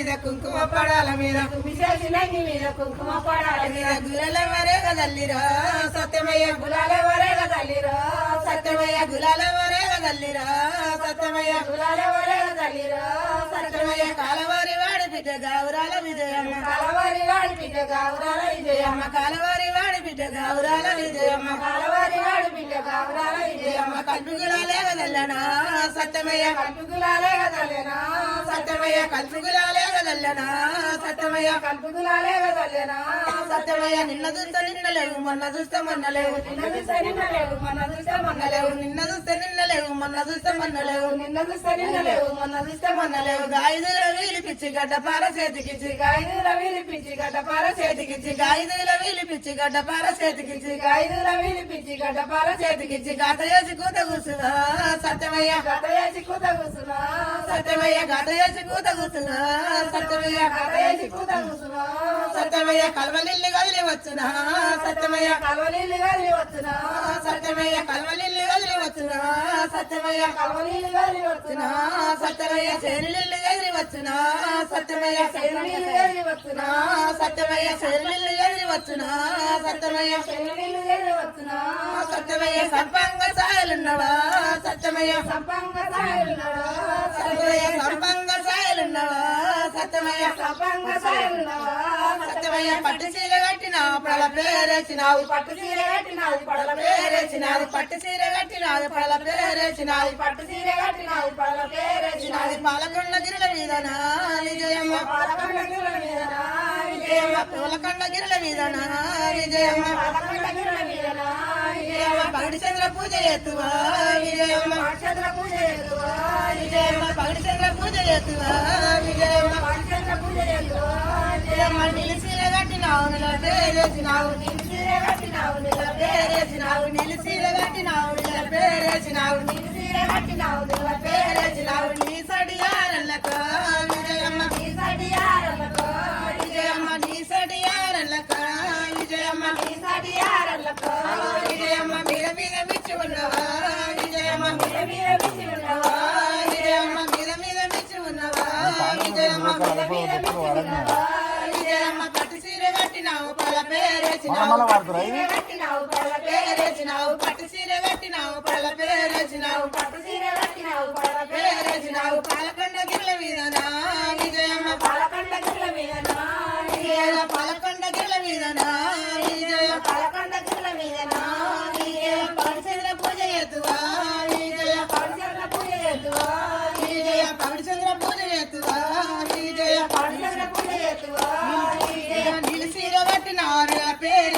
మీద కుంకుమ పడాల మీద విశేషినంగి మీద కుంకుమ పడాల మీద గులాలెవరే కదల్లిరా సత్యమయ్య గులాలెవరే కదలిరా సత్యమయ్య గులాలెవరే కదల్లిరా సత్యమయ్య గులాలెవరే కదలిరా సత్యమయ్య కాలవారి వాడి బిడ్డ గౌరాల విజయమ్మ కలవారి వాడి బిడ్డ గౌరాల విజయమ్మ కాలవారి వాడి బిడ్డ గౌరాల విజయమ్మ కలవారి వాడి బిడ్డ గౌరాల విజయమ్మ కల్పుగులాలే కదల్లనా సత్యమయ్య కల్పుగులాలే కదలేనా సత్యమయ్య కల్పుగులాలే కదల్లనా సత్యమయ్య కల్పుగులాలే కదలేనా సత్యమయ్య నిన్న చూస్తే నిన్న లేవు మొన్న చూస్తే మొన్న లేవు నిన్న చూస్తే నిన్న లేవు మొన్న చూస్తే మొన్న లేవు నిన్న చూస్తే నిన్న లేవు మొన్న చూస్తే మొన్న లేవు నిన్న చూస్తే నిన్న లేవు మొన్న చూస్తే మొన్న లేవు గాయదుల వీలిపిచ్చి గడ్డపార చేతికిచ్చి గాయదుల వీలిపించి గడ్డపార చేతికిచ్చి గాయదుల వీలిపిచ్చి గడ్డపార చేతికిచ్చి గాయదుల వీలిపించి గడ్డపార చేతికిచ్చి గాత చేసి కూత కూసునా సత్యమయ్య గత వేసి కూత కూసునా సత్యమయ్య గాత చేసి కూత కూసునా సత్యమయ్య గత వేసి కూత కూసునా సత్యమయ్య కల్వలిల్లి కదిలి వచ్చునా సత్యమయ్య కలవలీలు గదిలి వచ్చునా సత్యమయ్య కల్వలిల్లి కదిలి వచ్చునా సత్యమయ్య కలవలీలు గదిలి వచ్చునా సత్యమయ్య చేరులిల్లి కదిలి వచ్చునా సత్యమయ్య చెరునీళ్ళు గదిలి వచ్చునా సత్యమయ్య చేరులిల్లి కదిలి వచ్చునా సత్యమయ్య చెరునీళ్ళు గదిలి వచ్చునా సత్యమయ్య సంపంగ సాయలున్నవా సత్యమయ్య సంపంగ సాయలున్నాడా సత్యమయ్య సంపంగ సాయలున్నవా సత్యమయ్య సంపంగ సాయలున్నావా సత్యమయ్య పట్టు చీర కట్టినావు పడల పేరేసినావు పట్టు చీర కట్టినాది పడల పేరేసినాది పట్టు చీర కట్టినావు పడల పేరేసినావు పట్టు చీర కట్టినాది పడల పేరేసినాది నాది పాలకొండ గిరిల మీదనా విజయమ్మ పాలకొండ గిరుల మీదనా విజయమ్మ పాలకొండ గిరిల మీదనా విజయమ్మ పాలకొండ గిరుల మీదనా విజయమ్మ పగడి చంద్ర పూజ ఎత్తువా విజయమ్మ పాఠశాల పూజ చేతువా విజయమ్మ పగడి చంద్ర పూజ ఎత్తువా విజయమ్మ పాఠశాల పూజ చేతువా విజయమ్మ నిలిసీల కట్టినావు నిల పేరేసినావు చీర కట్టినావు నిల పేరేసినావు నిలిసీల కట్టినావు నిల పేరేసినావు చీర కట్టినావు నిల పేరేసినావు నీ సడియారల్లక విజయమ్మ ఈసారి ఆరలకు విజయమ్మ నీ సడియారల్లక విజయమ్మ ఈసారి ఆరలకు విజయమ్మ మీద మీద మిచ్చి ఉన్నవా విజయమ్మ మీద మిచ్చి ఉన్నవా విజయమ్మ మీద మీద మిచ్చి ఉన్నవా విజయమ్మ విజయమ్మ పట్టు చీర కట్టినావు పల పేరేసినావు కట్టినావు పడల పేరేసినావు పట్టు చీర కట్టినావు పల పేరేసినావు పట్టు చీర కట్టినావు పడల పేరేసినావు పాలకొండ గిర్ల మీదనా విజయమ్మ పాలకొండ గిరుల మీదనా విజయ పాలకొండ గిర్ల మీదనా విజయ పాలకొండ గిరుల మీదనా విజయ పడిచంద్ర పూజ ఎత్తువా విజయ పాఠశాల పూజ చేతువా విజయ పడిచంద్ర పూజ ఎత్తువా విజయ పాఠశాల పూజ చేతువా నిలిసీర కట్టినావు పేరు